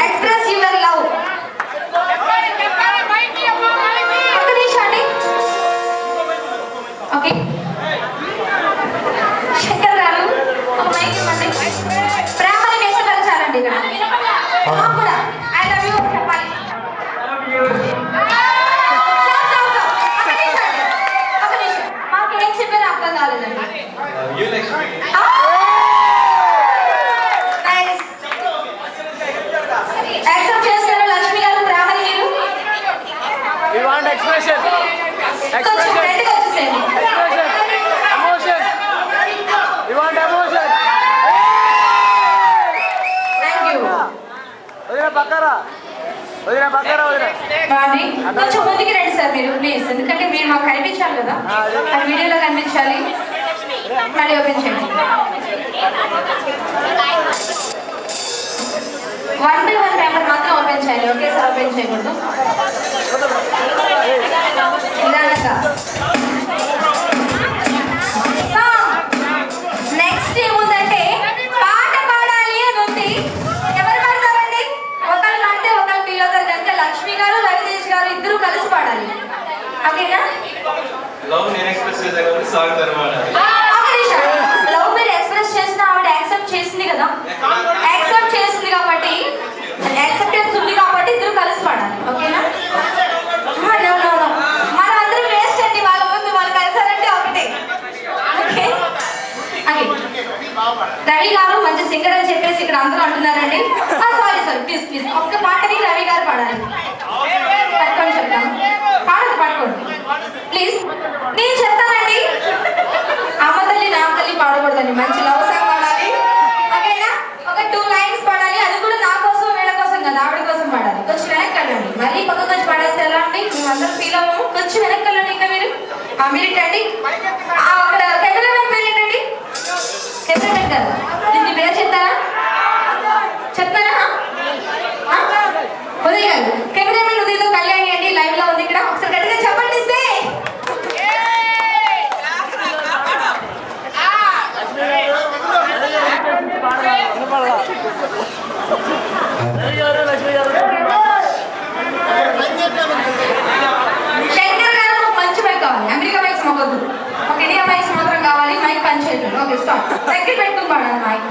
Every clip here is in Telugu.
Express your love. ఒక్క నిమిషం అండి. ఓకే శంకర్ గారు ఒక మైక్ ఇవ్వండి. ప్రేమని వ్యక్తపరచాలండి ఇక్కడ కూడా. ఐ లవ్ యూ చెప్పాలి. ఒక నిమిషం మాకు ఏం చెప్పారో అర్థం కాలేదండి. యాక్సెప్ట్ చేస్తారు లక్ష్మి గారు ప్రేమని మీరు. కొంచెం ఫ్రెండ్గా వచ్చేసేయండి. కొంచెం ముందుకి రండి సార్ మీరు ప్లీజ్, ఎందుకంటే మీరు మాకు కనిపించాలి కదా, అది వీడియోలో కనిపించాలి. మళ్ళీ ఓపెన్ చేయండి. 1 by 1 పేపర్ మాత్రం ఓపెన్ చేయాలి, ఒకేసారి ఓపెన్ చేయకూడదు. నిదానంగా. నెక్స్ట్ ఏముందంటే పాట పాడాలి అని ఉంది. ఎవరు పాడతారండి? ఒకళ్ళు అంటే ఒకళ్ళు ఫీల్ అవుతారు కనుక లక్ష్మి గారు రవితేజ్ గారు ఇద్దరు కలిసి పాడాలి. ఓకేనా? లవ్ మీరు ఎక్స్ప్రెస్ చేసిన ఆవిడ యాక్సెప్ట్ చేసింది కదా, యాక్సెప్ట్ చేసింది కాబట్టి యాక్సెప్టెన్స్ ఉంది కాబట్టి ఇద్దరు కలిసి పాడాలి. ఓకేనా? మనం అందరం వేస్ట్ అండి, వాళ్ళ ముందు వాళ్ళు కలిసారంటే ఒకటే. ఓకే రవి గారు మంచి సింగర్ అని చెప్పేసి ఇక్కడ అందరూ అంటున్నారండి. సారీ సార్ ప్లీజ్ ప్లీజ్ ఒక్క పాటని రవి గారు పాడాలి. పట్టుకోండి చెప్తాను, పాడదు పట్టుకోండి ప్లీజ్. నేను చెప్తానండి. అమ్మ తల్లి నా తల్లి పాడకూడదండి, మంచి లవ్ సాంగ్ పాడాలి. ఓకేనా? ఒక 2 lines పాడాలి, అది కూడా నా కోసం వీళ్ళ కోసం కదా, ఆవిడ కోసం పాడాలి. కొంచెం వెనక్కి వెళ్ళండి, మరీ పక్కకు వచ్చి పాడేస్తే ఎలా అండి, మేము అందరం ఫీల్ అవ్వము. కొంచెం వెనక్కి వెళ్ళండి. ఇంకా మీరు ఏంటండి అక్కడ కెమెరామెన్ పేరు ఏంటండి? కెమెరామెన్ గారు దీనికి పేరు చెప్తారా? చెప్తారా? ఉదయ్ గారు కెమెరామెన్ ఉదయ్తో కళ్యాణి అండి, లైవ్ లో ఉంది ఇక్కడ. ఒకసారి గట్టిగా చెప్పండి. శంకర్ గారు మంచి మైక్ కావాలి, అమెరికా మైక్స్ మొక్కదు, ఒక ఇండియా మైక్స్ మాత్రం కావాలి. మైక్ పని చేయలేదు. Okay stop. దగ్గర పెట్టుకుని పాడాలి మైక్.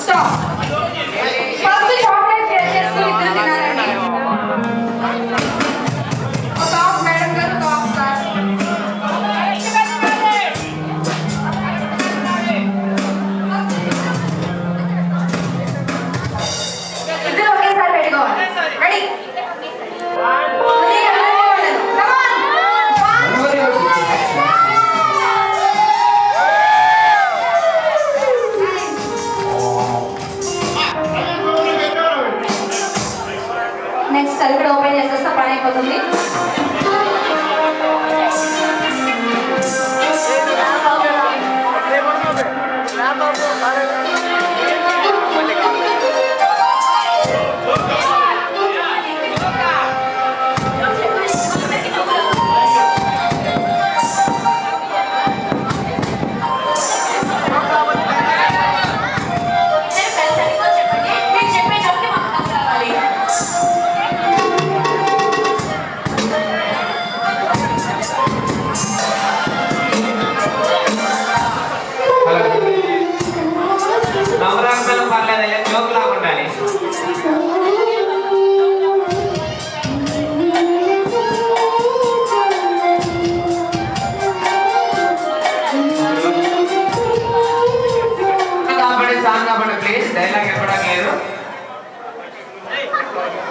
Stop. సరే కూడా ఓపెన్ చేసేస్తా, పని అయిపోతుంది.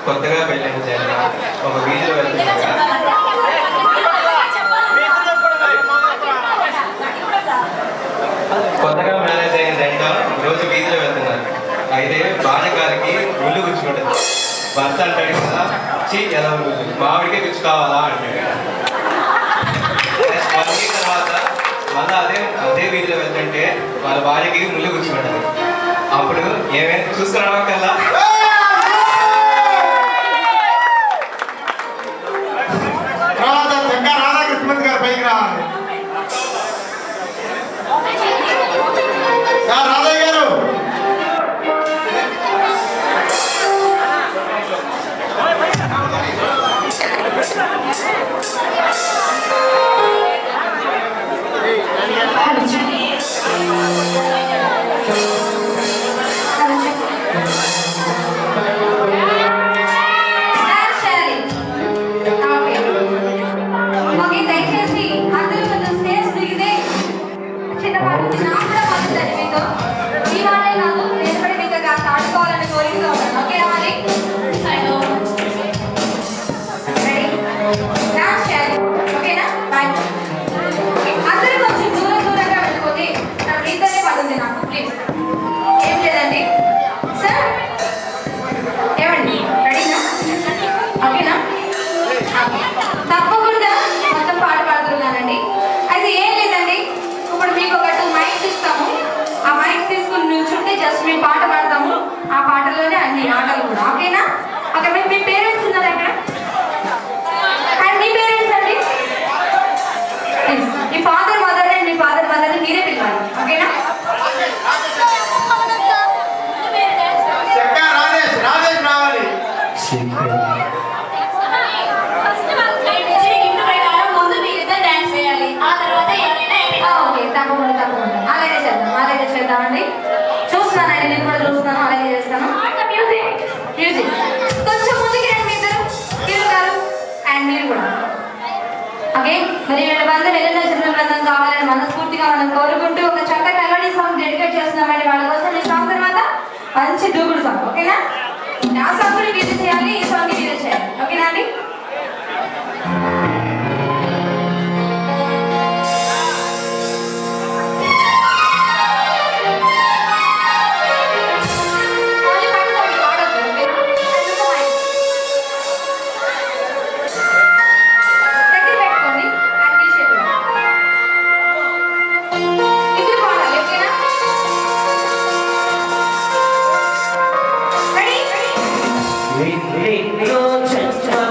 కొత్తగా పెళ్ళైన జంట ఒక వీధిలో వెళ్తుండగా కొత్తగా మ్యారేజ్ అయిన జంట రోజు వీధిలో వెళ్తున్నారు. అయితే భార్య గారికి ముళ్ళు గుచ్చుకుంటుంది. భర్త అంటాడు కదా, చీ ఎలా మామిడికే గుచ్చు కావాలా అంటాడు. 1 week తర్వాత మళ్ళీ అదే వీధిలో వెళ్తుంటే వాళ్ళ భార్యకి ముళ్ళు గుచ్చుకుంటుంది. అప్పుడు ఏమైనా చూసుకురావా కల్లా రాధాకృష్ణ గారు పైకి రావాలి. రాధయ్య గారు పాట పాడతాము, ఆ పాటలోనే అన్ని ఆటలు కూడా. ఓకేనా? ఓకే, మీ పేరెంట్స్ ఉన్నారు అక్కడ? అండ్ మీ పేరెంట్స్ అండి, మీ ఫాదర్ మదర్ అండ్ మీ ఫాదర్ మదర్ని మీరే పిలవాలి. ఓకేనా? అలాగే చేద్దామండి. చూస్తున్నానండి, నేను కూడా చూస్తున్నాను, అలాగే చేస్తాను. మ్యూజిక్ కొంచెం ముందుకి రండి మీ ఇద్దరు, మీరు గారు అండ్ మీరు కూడా. ఓకే, మరి వీళ్ళ బంధం ఎన్నో చిన్న బృందం కావాలని మనస్ఫూర్తిగా మనం కోరుకుంటూ ఒక చక్కటి మెలోడీ సాంగ్ డెడికేట్ చేస్తున్నామండి వాళ్ళ కోసం. ఈ సాంగ్ తర్వాత మంచి దూకుడు సాంగ్. ఓకేనా? ఆ సాంగ్ కూడా వీలు చేయాలి, ఈ సాంగ్ వీలు చేయాలి. ఓకేనా అండి? చంచల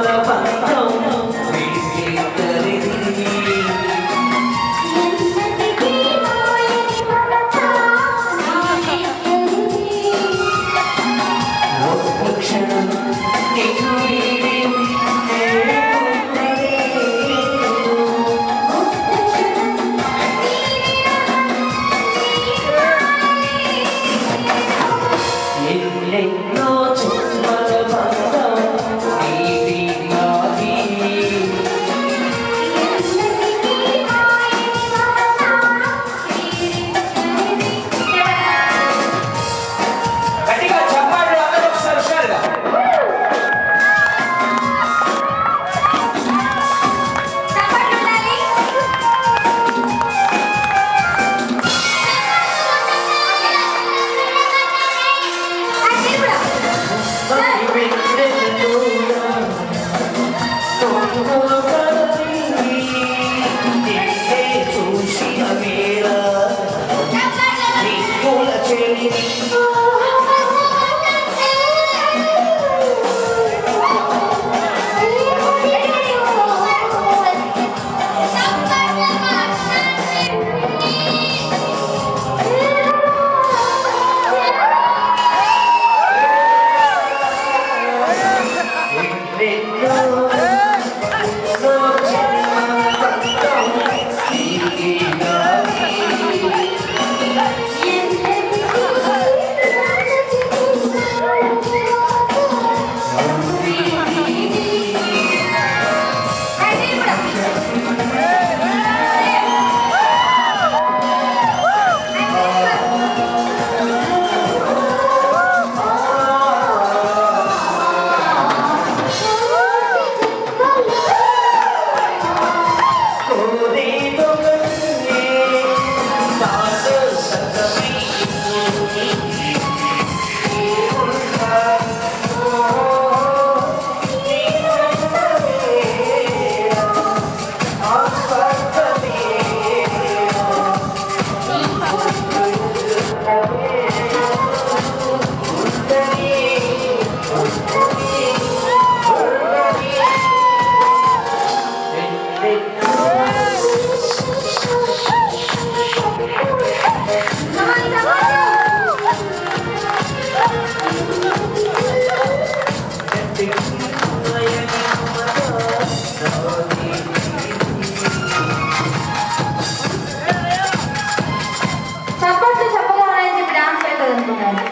చప్పట్లు చెప్పగానే చెప్పి డాన్స్ అవుతుంది అనుకున్నాను.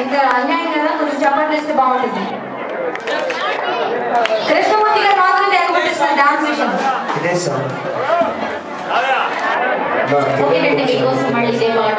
ఇంకా అన్యాయం కదా, కొంచెం చప్పట్లు ఇస్తే బాగుంటుంది. కృష్ణమూర్తి గారు మాత్రం తెగబట్టిస్తున్నారు డాన్స్ విషయం. ఇదే సార్ ఓకేనండి, మీకోసం మళ్ళీ ఇదే పాట